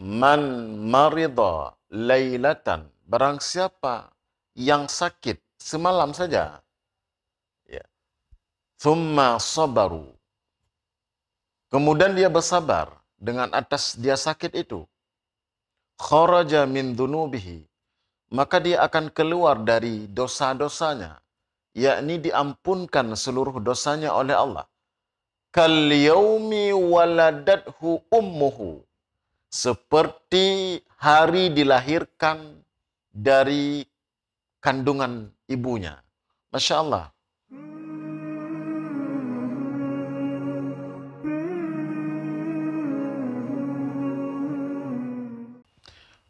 Man marida lailatan, barang siapa yang sakit semalam saja, ya. Thumma sabaru, kemudian dia bersabar dengan atas dia sakit itu. Kharaja min dhunubihi, maka dia akan keluar dari dosa-dosanya, yakni diampunkan seluruh dosanya oleh Allah. Kal yaumi waladathu ummuhu, seperti hari dilahirkan dari kandungan ibunya. Masya Allah.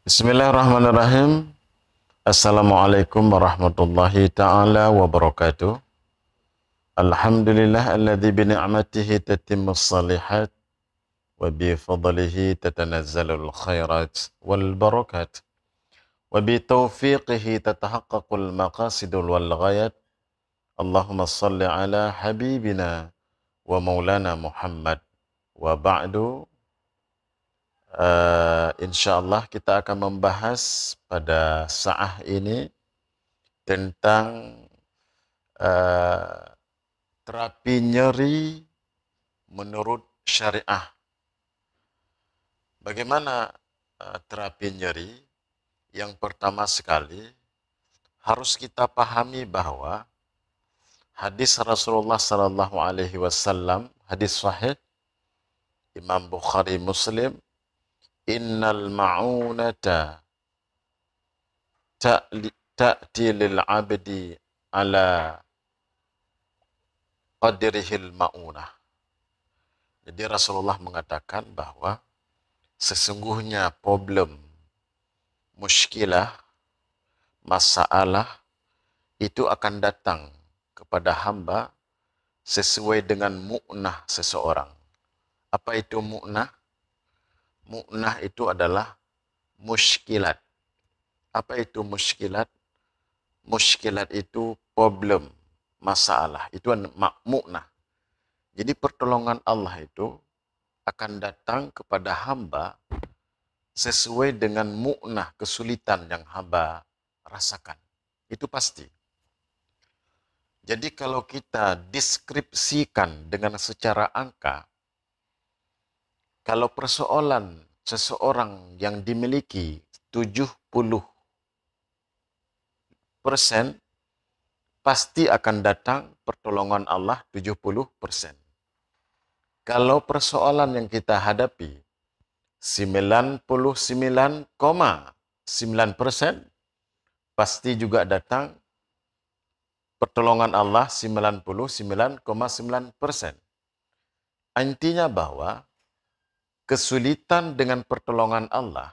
Bismillahirrahmanirrahim. Assalamualaikum warahmatullahi ta'ala wabarakatuh. Alhamdulillah alladzi bini'matihi tatimmus salihat wa bifadlihi tatanazzalul khairat wal barakat wa bitaufiqihi tatahaqqaqul maqasidul wal ghayat. Allahumma salli ala habibina wa maulana Muhammad wa ba'du. InsyaAllah kita akan membahas pada saat ini tentang terapi nyeri menurut syariah. Bagaimana terapi nyeri? Yang pertama sekali harus kita pahami bahwa hadis Rasulullah sallallahu alaihi wasallam, hadis sahih Imam Bukhari Muslim, innal ma'unata ta'ti lil 'abdi ala qadrihil ma'unah. Jadi Rasulullah mengatakan bahwa sesungguhnya problem, muskilah, masalah itu akan datang kepada hamba sesuai dengan mu'nah seseorang. Apa itu mu'nah? Mu'nah itu adalah muskilat. Apa itu muskilat? Muskilat itu problem, masalah. Itu mu'nah. Jadi pertolongan Allah itu akan datang kepada hamba sesuai dengan mu'nah, kesulitan yang hamba rasakan. Itu pasti. Jadi kalau kita deskripsikan dengan secara angka, kalau persoalan seseorang yang dimiliki 70%, pasti akan datang pertolongan Allah 70%. Kalau persoalan yang kita hadapi 99,9%, pasti juga datang pertolongan Allah 99,9%. Intinya bahwa kesulitan dengan pertolongan Allah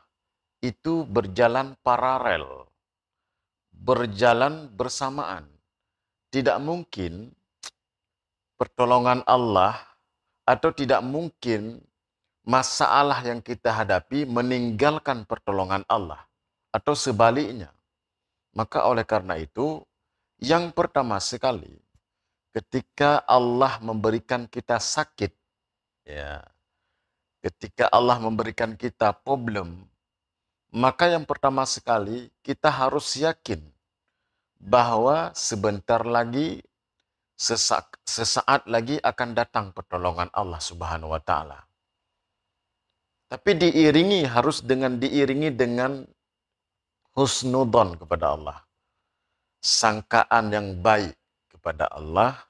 itu berjalan paralel, berjalan bersamaan. Tidak mungkin pertolongan Allah atau tidak mungkin masalah yang kita hadapi meninggalkan pertolongan Allah atau sebaliknya. Maka oleh karena itu, yang pertama sekali, ketika Allah memberikan kita sakit, ya, ketika Allah memberikan kita problem, maka yang pertama sekali kita harus yakin bahwa sebentar lagi, sesaat lagi akan datang pertolongan Allah Subhanahu wa taala. Tapi harus diiringi dengan husnudzon kepada Allah. Sangkaan yang baik kepada Allah.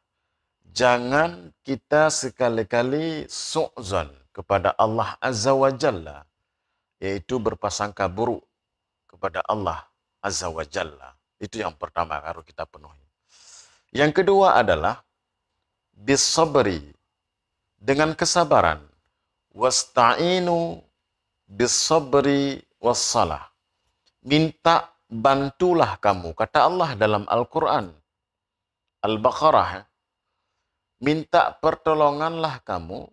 Jangan kita sekali-kali su'zon kepada Allah Azza wa Jalla, yaitu berprasangka buruk kepada Allah Azza wa Jalla. Itu yang pertama harus kita penuhi. Yang kedua adalah bisabri, dengan kesabaran. Wasta'inu bisabri wassalah. Minta bantulah kamu, kata Allah dalam Al-Quran Al-Baqarah, minta pertolonganlah kamu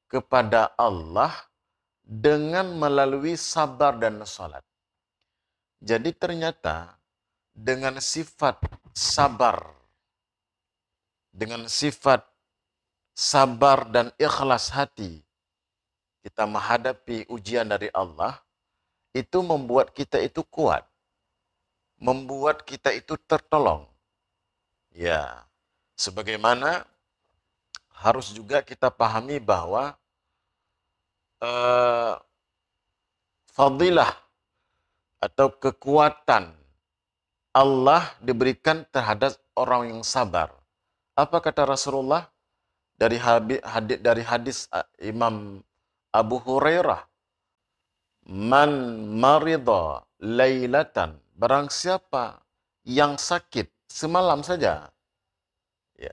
kepada Allah dengan melalui sabar dan salat. Jadi ternyata dengan sifat sabar, dengan sifat sabar dan ikhlas hati, kita menghadapi ujian dari Allah, itu membuat kita itu kuat, membuat kita itu tertolong. Ya, sebagaimana harus juga kita pahami bahwa eh, fadilah atau kekuatan Allah diberikan terhadap orang yang sabar. Apa kata Rasulullah dari hadis Imam Abu Hurairah? Man marida lailatan, barang siapa yang sakit semalam saja, ya.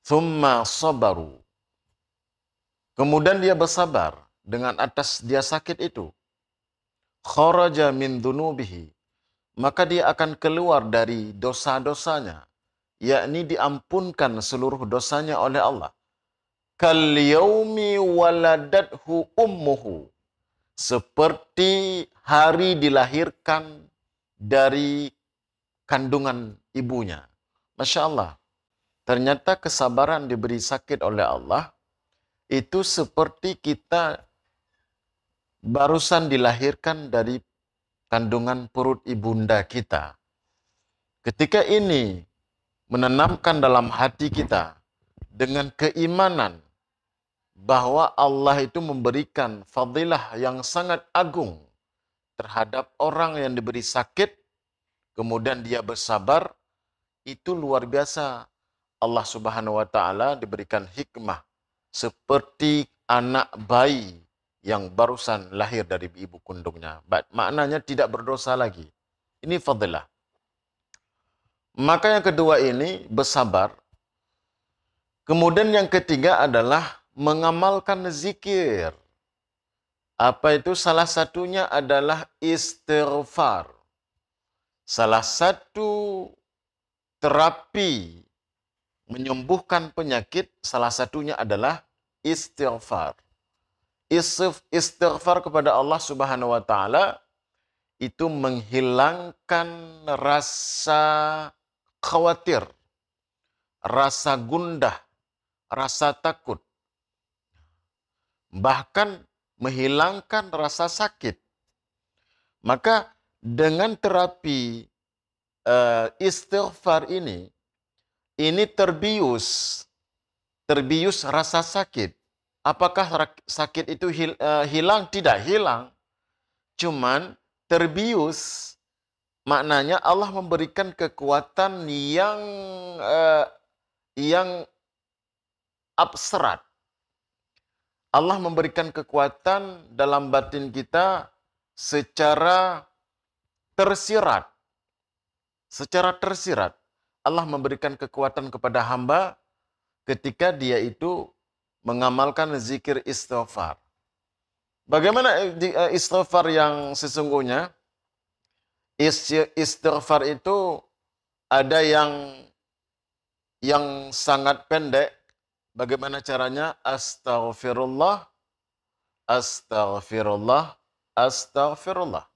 Thumma sabaru, kemudian dia bersabar dengan atas dia sakit itu. Kharaja min dunubihi, maka dia akan keluar dari dosa-dosanya, yakni diampunkan seluruh dosanya oleh Allah. Kal yaumi waladathu ummuhu, seperti hari dilahirkan dari kandungan ibunya. Masya Allah. Ternyata kesabaran diberi sakit oleh Allah itu seperti kita barusan dilahirkan dari kandungan perut ibunda kita. Ketika ini menanamkan dalam hati kita dengan keimanan bahwa Allah itu memberikan fadilah yang sangat agung terhadap orang yang diberi sakit, kemudian dia bersabar, itu luar biasa. Allah Subhanahu wa taala diberikan hikmah seperti anak bayi yang barusan lahir dari ibu kandungnya. Maknanya tidak berdosa lagi. Ini fadilah. Maka yang kedua ini bersabar. Kemudian yang ketiga adalah mengamalkan zikir. Apa itu? Salah satunya adalah istighfar. Salah satu terapi menyembuhkan penyakit, salah satunya adalah istighfar. Istighfar kepada Allah Subhanahu wa taala itu menghilangkan rasa khawatir, rasa gundah, rasa takut. Bahkan menghilangkan rasa sakit. Maka dengan terapi istighfar ini terbius rasa sakit. Apakah sakit itu hilang? Tidak hilang. Cuman terbius, maknanya Allah memberikan kekuatan yang abstrak. Allah memberikan kekuatan dalam batin kita secara tersirat. Secara tersirat. Allah memberikan kekuatan kepada hamba ketika dia itu mengamalkan zikir istighfar. Bagaimana istighfar yang sesungguhnya? Istighfar itu ada yang sangat pendek. Bagaimana caranya? Astaghfirullah, astaghfirullah, astaghfirullah.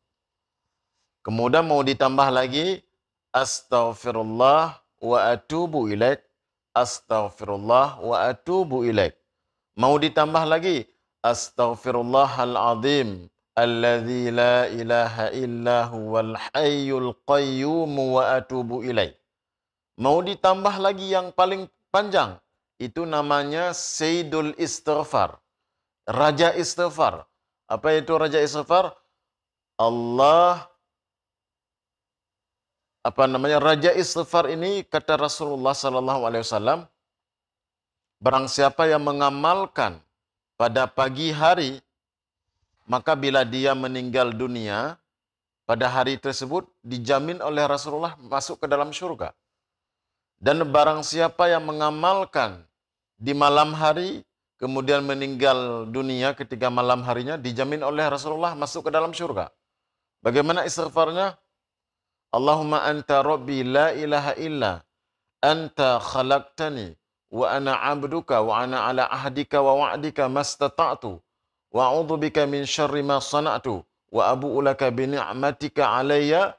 Kemudian mau ditambah lagi, astaghfirullah wa atubu ilaik, astaghfirullah wa atubu ilaik. Mau ditambah lagi, astaghfirullahal azim alladzi la ilaha illa huwal hayyul qayyum wa atubu ilaik. Mau ditambah lagi yang paling panjang, itu namanya Sayyidul Istighfar, Raja Istighfar. Apa itu Raja Istighfar? Raja Istighfar ini, kata Rasulullah SAW, barang siapa yang mengamalkan pada pagi hari, maka bila dia meninggal dunia, pada hari tersebut dijamin oleh Rasulullah masuk ke dalam syurga. Dan barang siapa yang mengamalkan di malam hari, kemudian meninggal dunia ketika malam harinya, dijamin oleh Rasulullah masuk ke dalam syurga. Bagaimana istighfarnya? Allahumma anta rabbi la ilaha illa anta khalaqtani wa ana abduka wa ana ala ahdika wa wa'dika mastata'tu wa a'udzu bika min syarri ma sana'tu wa abu'u laka bi ni'matika alayya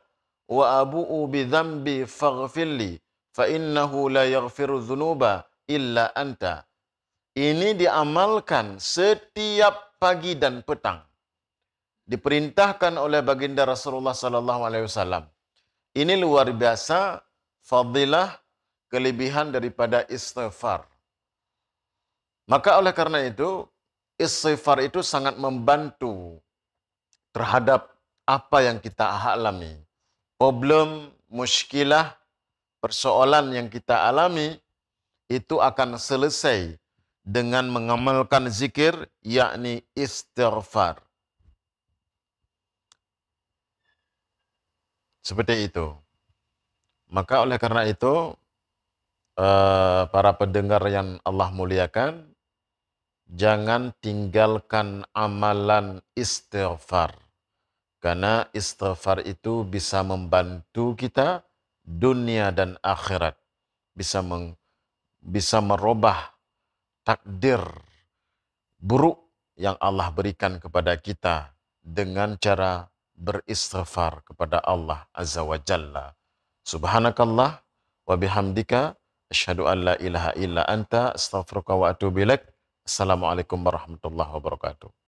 wa abu'u bi dzambi faghfirli fa innahu la yaghfiru dzunuba illa anta. Ini diamalkan setiap pagi dan petang. diperintahkan oleh baginda Rasulullah sallallahu alaihi wasallam. Ini luar biasa fadilah kelebihan daripada istighfar. Maka oleh karena itu, istighfar itu sangat membantu terhadap apa yang kita alami. Problem, muskilah, persoalan yang kita alami itu akan selesai dengan mengamalkan zikir, yakni istighfar. Seperti itu. Maka oleh karena itu, para pendengar yang Allah muliakan, jangan tinggalkan amalan istighfar. Karena istighfar itu bisa membantu kita dunia dan akhirat. Bisa merubah takdir buruk yang Allah berikan kepada kita dengan cara beristighfar kepada Allah Azza wa Jalla. Subhanakallah wa bihamdika asyhadu an la ilaha illa anta astaghfiruka wa atubu ilaik. Assalamualaikum warahmatullahi wabarakatuh.